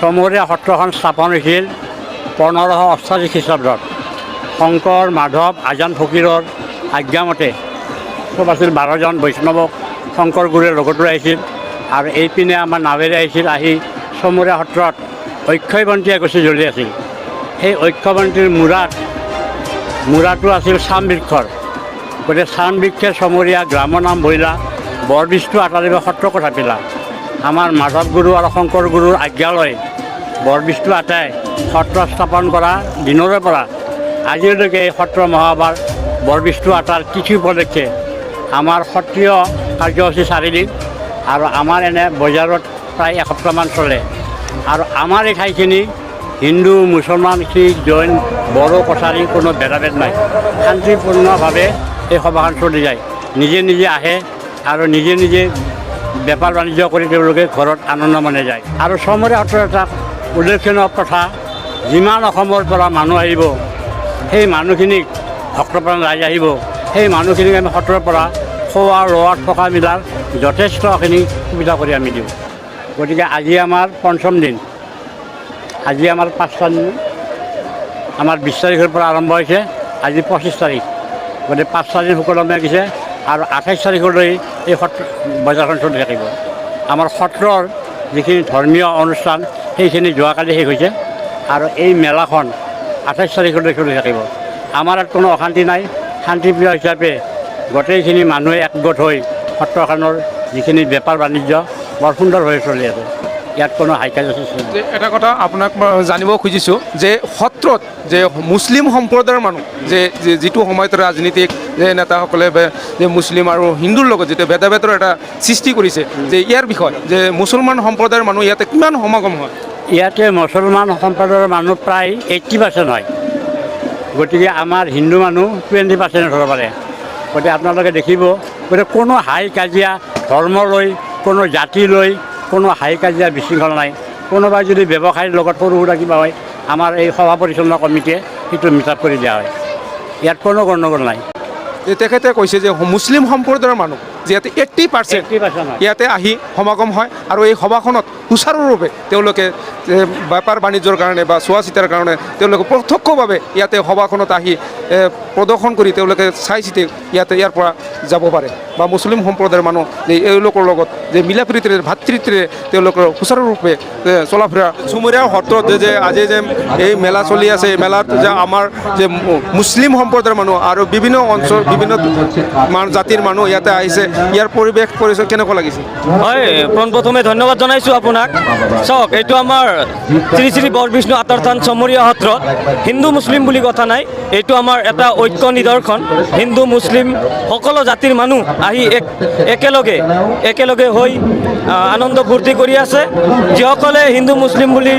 চমৰীয়া সত্ৰখন স্থাপন হৈছিল 1588 খ্ৰীষ্টাব্দত। শংকৰ, মাধৱ, আজান ফকীৰৰ আজ্ঞামতে চব আছিল 12জন বৈষ্ণৱক শংকৰ গুৰুৱে লগতো আহিছিল আৰু এইপিনে আমাৰ নাৱেৰে আহিছিল। আহি চমৰীয়া সত্ৰত অক্ষয়বন্তী এগছি জ্বলি আছিল। সেই অক্ষয়বন্তীৰ মূৰাটো আছিল চাম বৃক্ষৰ। গতিকে চাম বৃক্ষে চমৰীয়া গ্ৰামৰ নাম বহিলা, বৰবিষ্ণু আটাৰিব সত্ৰ কথা পিলা। আমাৰ মাধৱ গুৰু আৰু শংকৰ গুৰুৰ আজ্ঞা লৈ বৰবিষ্ণু আটাই সত্ৰ স্থাপন কৰা দিনৰে পৰা আজিলৈকে এই সত্ৰ মহাসভাৰ বৰবিষ্ণু আটাৰ তিথি উপলক্ষে আমাৰ সত্ৰীয় কাৰ্যসূচী 4 দিন আৰু আমাৰ এনে বজাৰত প্ৰায় এসপ্তাহমান চলে। আৰু আমাৰ এই ঠাইখিনি হিন্দু, মুছলমান, শিখ, জৈন, বড়ো, কছাৰী কোনো ভেদাভেদ নাই। শান্তিপূৰ্ণভাৱে এই সভাখন চলি যায়। নিজে নিজে আহে আৰু নিজে নিজে বেপাৰ বাণিজ্য কৰি তেওঁলোকে ঘৰত আনন্দ মনে যায়। আৰু চমৰীয়া সত্ৰৰ এটা উল্লেখনীয় কথা, যিমান অসমৰ পৰা মানুহ আহিব সেই মানুহখিনিক ভক্তপ্ৰাণ ৰাইজ আহিব, সেই মানুহখিনিক আমি সত্ৰৰ পৰা খোৱা লোৱা থকা মিলাৰ যথেষ্টখিনি সুবিধা কৰি আমি দিওঁ। গতিকে আজি আমাৰ 5ম দিন। আজি আমাৰ 5টা দিন। আমাৰ 20 তাৰিখৰ পৰা আৰম্ভ হৈছে, আজি 25 তাৰিখ। গতিকে 5টা দিন সুকলমে গৈছে আৰু 28 তাৰিখলৈ এই সত্ৰ বজাৰখন চলি থাকিব। আমাৰ সত্ৰৰ যিখিনি ধৰ্মীয় অনুষ্ঠান সেইখিনি যোৱাকালি শেষ হৈছে আৰু এই মেলাখন 28 তাৰিখলৈ চলি থাকিব। আমাৰ ইয়াত কোনো অশান্তি নাই। শান্তিপ্ৰিয় হিচাপে গোটেইখিনি মানুহে একগোট হৈ সত্ৰখনৰ যিখিনি বেপাৰ বাণিজ্য বৰ সুন্দৰভাৱে চলি আছে। ইয়াত কোনো হাইকাজ আছে। এটা কথা আপোনাক জানিব খুজিছোঁ যে সত্ৰত যে মুছলিম সম্প্ৰদায়ৰ মানুহ যে যিটো সময়ত ৰাজনীতিক যে নেতাসকলে যে মুছলিম আৰু হিন্দুৰ লগত যিটো ভেদাভেদৰ এটা সৃষ্টি কৰিছে, যে ইয়াৰ বিষয়ে যে মুছলমান সম্প্ৰদায়ৰ মানুহ ইয়াতে কিমান সমাগম হয়? ইয়াতে মুছলমান সম্প্ৰদায়ৰ মানুহ প্ৰায় 80% হয়। গতিকে আমাৰ হিন্দু মানুহ 20% হ'ব পাৰে। গতিকে আপোনালোকে দেখিব, গতিকে কোনো হাই কাজিয়া ধৰ্ম লৈ, কোনো জাতি লৈ কোনো হাই কাজিয়া বিশৃংখল নাই। কোনোবাই যদি ব্যৱসায়ীৰ লগত সৰু সুৰা কিবা হয়, আমাৰ এই সভা পৰিচালনা কমিটিয়ে সেইটো মিটাপ কৰি দিয়া হয়। ইয়াত কোনো গণ্ডগোল নাই। তেখেতে কৈছে যে মুছলিম সম্প্ৰদায়ৰ মানুহ যিহেতু 80% ইয়াতে আহি সমাগম হয় আৰু এই সভাখনত সুচাৰুৰূপে তেওঁলোকে বেপাৰ বাণিজ্যৰ কাৰণে বা চোৱা চিতাৰ কাৰণে তেওঁলোকে প্ৰত্যক্ষভাৱে ইয়াতে সভাখনত আহি প্ৰদৰ্শন কৰি তেওঁলোকে চাই চিতি ইয়াৰ পৰা যাব পাৰে বা মুছলিম সম্প্ৰদায়ৰ মানুহ যে এওঁলোকৰ লগত যে মিলা প্ৰীতিৰে ভাতৃত্বৰে তেওঁলোকৰ সুচাৰুৰূপে চলা ফুৰা। চমৰীয়া সত্ৰত যে আজি যে এই মেলা চলি আছে, এই মেলাত যে আমাৰ যে মুছলিম সম্প্ৰদায়ৰ মানুহ আৰু বিভিন্ন অঞ্চল বিভিন্ন জাতিৰ মানুহ ইয়াতে আহিছে, ইয়াৰ পৰিৱেশ পৰিচয় কেনেকুৱা লাগিছে? হয়, পোনপ্ৰথমে ধন্যবাদ জনাইছোঁ আপোনাক। চাওক, এইটো আমাৰ শ্ৰী শ্ৰী বৰবিষ্ণু আটাৰ থান চমৰীয়া সত্ৰত হিন্দু মুছলিম বুলি কথা নাই। এইটো আমাৰ এটা ঐক্য নিদৰ্শন। হিন্দু মুছলিম সকলো জাতিৰ মানুহ আহি একেলগে হৈ আনন্দ ফূৰ্তি কৰি আছে। যিসকলে হিন্দু মুছলিম বুলি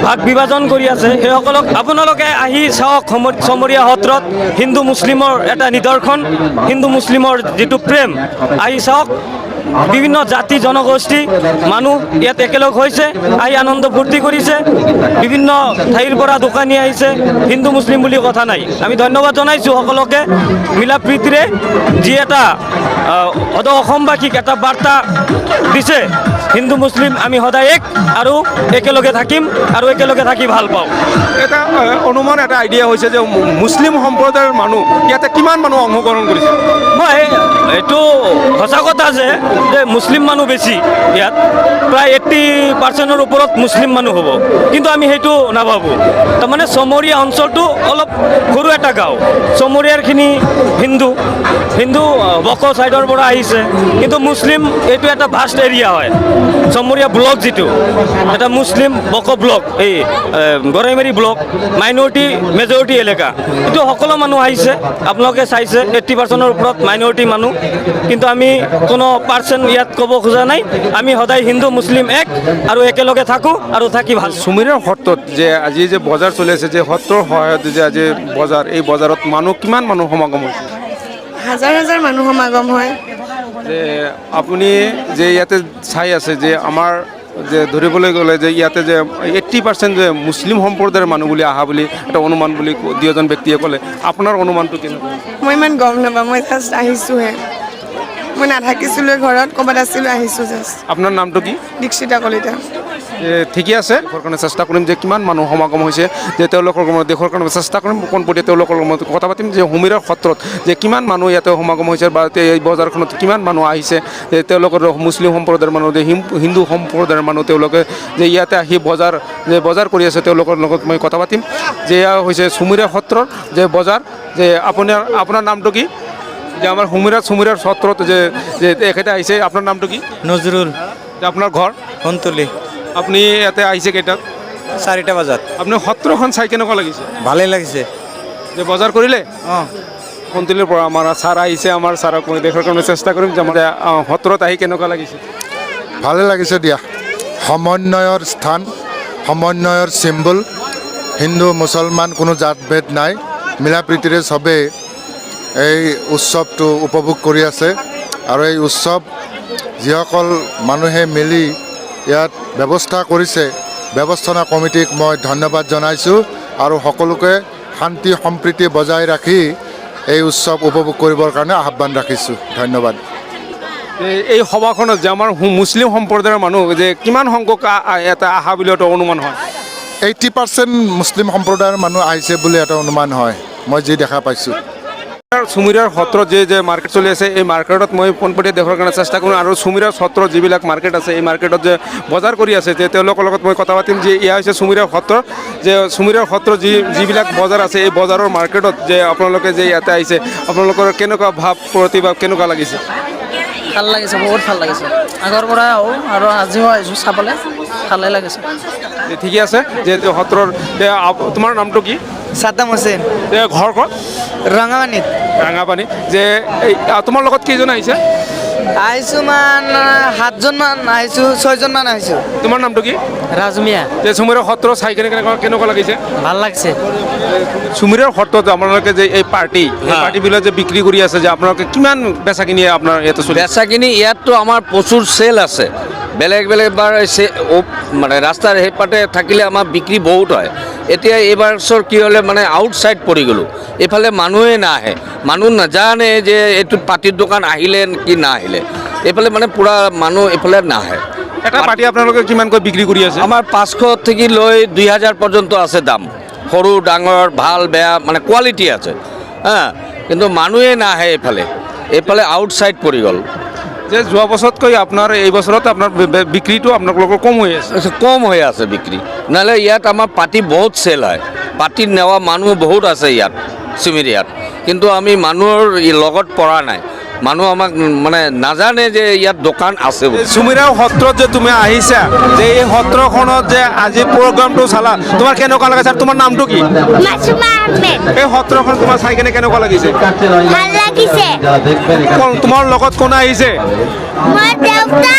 ভাগ বিভাজন কৰি আছে সেইসকলক আপোনালোকে আহি চাওক। চমৰীয়া সত্ৰত হিন্দু মুছলিমৰ এটা নিদৰ্শন, হিন্দু মুছলিমৰ যিটো প্ৰেম আহি চাওক। বিভিন্ন জাতি জনগোষ্ঠী মানুহ ইয়াত একেলগ হৈছে, আহি আনন্দ ফূৰ্তি কৰিছে। বিভিন্ন ঠাইৰ পৰা দোকানী আহিছে, হিন্দু মুছলিম বুলি কথা নাই। আমি ধন্যবাদ জনাইছোঁ সকলোকে মিলা প্ৰীতিৰে যি এটা অসমবাসীক এটা বাৰ্তা দিছে, হিন্দু মুছলিম আমি সদায় এক আৰু একেলগে থাকিম আৰু একেলগে থাকি ভাল পাওঁ। এটা অনুমান এটা আইডিয়া হৈছে যে মুছলিম সম্প্ৰদায়ৰ মানুহ ইয়াতে কিমান মানুহ অংশগ্ৰহণ কৰিছে? মই এইটো সঁচা কথা যে মুছলিম মানুহ বেছি ইয়াত, প্ৰায় 80%ৰ ওপৰত মুছলিম মানুহ হ'ব, কিন্তু আমি সেইটো নাভাবোঁ। তাৰমানে চমৰীয়া অঞ্চলটো অলপ সৰু এটা গাঁও। চমৰীয়াৰখিনি হিন্দু বক' ছাইডৰ পৰা আহিছে, কিন্তু মুছলিম এইটো এটা ভাষ্ট এৰিয়া হয়। চমৰীয়া ব্লক যিটো এটা মুছলিম বক' ব্লক, এই গৰাইমাৰী ব্লক মাইনৰিটি মেজৰিটি এলেকা, এইটো সকলো মানুহ আহিছে। আপোনালোকে চাইছে 80%ৰ ওপৰত মাইনৰিটি মানুহ, কিন্তু আমি কোনো পাৰ্চেণ্ট ইয়াত ক'ব খোজা নাই। আমি সদায় হিন্দু মুছলিম এক আৰু একেলগে থাকোঁ আৰু থাকি ভাল। চমৰীয়া সত্ৰত যে আজি যে বজাৰ চলি আছে, যে সত্ৰৰ সহায়ত যে আজি বজাৰ, এই বজাৰত কিমান মানুহ সমাগম হৈছে? হাজাৰ হাজাৰ মানুহ সমাগম হয়। যে আপুনি যে ইয়াতে চাই আছে যে আমাৰ যে ধৰিবলৈ গ'লে যে ইয়াতে যে 80% যে মুছলিম সম্প্ৰদায়ৰ মানুহ বুলি অহা বুলি এটা অনুমান বুলি দুজন ব্যক্তিয়ে ক'লে, আপোনাৰ অনুমানটো কেনেকুৱা? মই ইমান গম নাপাওঁ, মই জাষ্ট আহিছোঁহে। মই নাথাকিছিলোঁ ঘৰত, ক'ৰবাত আছিলোঁ, আহিছোঁ জাষ্ট। আপোনাৰ নামটো কি? দীক্ষিতা কলিতা। ঠিকে আছে দেশৰ কাৰণে চেষ্টা কৰিম যে কিমান মানুহ সমাগম হৈছে যে তেওঁলোকৰ দেশৰ কাৰণে চেষ্টা কৰিম পোনপটীয়া তেওঁলোকৰ লগত কথা পাতিম যে হুমিৰৰ সত্ৰত যে কিমান মানুহ ইয়াতে সমাগম হৈছে বা এই বজাৰখনত কিমান মানুহ আহিছে যে তেওঁলোকৰ মুছলিম সম্প্ৰদায়ৰ মানুহ যে হিন্দু সম্প্ৰদায়ৰ মানুহ তেওঁলোকে যে ইয়াতে আহি বজাৰ কৰি আছে তেওঁলোকৰ লগত মই কথা পাতিম যে এয়া হৈছে চুমুৰীয়া সত্ৰৰ যে বজাৰ যে আপোনাৰ নামটো কি যে আমাৰ চুমুৰীয়াৰ সত্ৰত যে এখেতে আহিছে আপোনাৰ নামটো কি নজৰুল যে আপোনাৰ ঘৰ হন্তলি আপুনি ইয়াতে আহিছে কেইটাত 4টা বাজাত আপুনি সত্ৰখন চাই কেনেকুৱা লাগিছে ভালেই লাগিছে যে বজাৰ কৰিলে অঁ সন্তুলিৰ পৰা আমাৰ ছাৰ আহিছে আমাৰ ছাৰক মই দেখাৰ কাৰণে চেষ্টা কৰিম যে আমাৰ সত্ৰত আহি কেনেকুৱা লাগিছে ভালে লাগিছে দিয়া সমন্বয়ৰ স্থান সমন্বয়ৰ চিম্বল হিন্দু মুছলমান কোনো জাত ভেদ নাই মিলা প্ৰীতিৰে চবেই এই উৎসৱটো উপভোগ কৰি আছে আৰু এই উৎসৱ যিসকল মানুহে মিলি ইয়াত ব্যৱস্থা কৰিছে ব্যৱস্থাপনা কমিটিক মই ধন্যবাদ জনাইছোঁ আৰু সকলোকে শান্তি সম্প্ৰীতি বজাই ৰাখি এই উৎসৱ উপভোগ কৰিবৰ কাৰণে আহ্বান ৰাখিছোঁ ধন্যবাদ এই সভাখনত যে আমাৰ মুছলিম সম্প্ৰদায়ৰ মানুহ যে কিমান সংখ্যক এটা অহা বুলি এটা অনুমান হয় 80% মুছলিম সম্প্ৰদায়ৰ মানুহ আহিছে বুলি এটা অনুমান হয় মই যি দেখা পাইছোঁ চুমুৰীয়াৰ সত্ৰত যে মাৰ্কেট চলি আছে এই মাৰ্কেটত মই পোনপটীয়া দেখাৰ কাৰণে চেষ্টা কৰিম আৰু চুমুৰীয়াৰ সত্ৰত যিবিলাক মাৰ্কেট আছে এই মাৰ্কেটত যে বজাৰ কৰি আছে যে তেওঁলোকৰ লগত মই কথা পাতিম যে এয়া হৈছে চুমুৰীয়াৰ সত্ৰ যে চুমুৰীয়াৰ সত্ৰৰ যিবিলাক বজাৰ আছে এই বজাৰৰ মাৰ্কেটত যে আপোনালোকে যে ইয়াতে আহিছে আপোনালোকৰ কেনেকুৱা প্ৰতিভাৱ কেনেকুৱা লাগিছে ভাল লাগিছে বহুত ভাল লাগিছে আগৰ পৰা আহোঁ আৰু আজিও আহিছোঁ চাবলৈ ভালেই লাগিছে ঠিকে আছে যে সত্ৰৰ তোমাৰ নামটো কি সাদ্দাম হোসেন ঘৰ ক'ত ৰঙামানিত ৰাঙাপানী যে তোমাৰ লগত কেইজন আহিছে আহিছোঁ 7জন মান আহিছোঁ 6জন মান আহিছোঁ তোমাৰ নামটো কি ৰাজমিয়া যে চুমুৰীয়াৰ সত্ৰ চাই কেনেকুৱা লাগিছে ভাল লাগিছে চুমুৰীয়াৰ সত্ৰত আপোনালোকে যে এই পাৰ্টিবিলাক যে বিক্ৰী কৰি আছে যে আপোনালোকে কিমান বেচা কিনি আপোনাৰ ইয়াতে চলি বেচাখিনি ইয়াততো আমাৰ প্ৰচুৰ চেল আছে বেলেগ বাৰ মানে ৰাস্তাৰ সেই পাতে থাকিলে আমাৰ বিক্ৰী বহুত হয় এতিয়া এইবাৰ কি হ'লে মানে আউটছাইড পৰি গ'লোঁ এইফালে মানুহে নাহে মানুহ নাজানে যে এইটো পাৰ্টিৰ দোকান আহিলে কি নাহিলে এইফালে মানে পূৰা মানুহ এইফালে নাহে এটা পাৰ্টি আপোনালোকে কিমানকৈ বিক্ৰী কৰি আছে আমাৰ 500 থেকে লৈ 2000 পৰ্যন্ত আছে দাম সৰু ডাঙৰ ভাল বেয়া মানে কোৱালিটি আছে হা কিন্তু মানুহে নাহে এইফালে আউটছাইড পৰি গ'ল যে যোৱা বছৰতকৈ আপোনাৰ এই বছৰত আপোনাৰ বিক্ৰীটো আপোনালোকৰ কম হৈ আছে বিক্ৰী নহ'লে ইয়াত আমাৰ পাৰ্টি বহুত চেল হয় পাৰ্টি নেওয়া মানুহ বহুত আছে ইয়াত চুমিৰিয়াত কিন্তু আমি মানুহৰ লগত পৰা নাই মানুহ আমাক মানে নাজানে যে ইয়াত দোকান আছে চুমিৰা সত্ৰত যে তুমি আহিছা যে এই সত্ৰখনত যে আজি প্ৰগ্ৰামটো চালা তোমাৰ কেনেকুৱা লাগিছে আৰু তোমাৰ নামটো কি মাসুমা আহমেদ এই সত্ৰখন তোমাৰ চাই কেনে কেনেকুৱা লাগিছে ভাল লাগিছে তোমাৰ লগত কোন আহিছে মোৰ দেউতা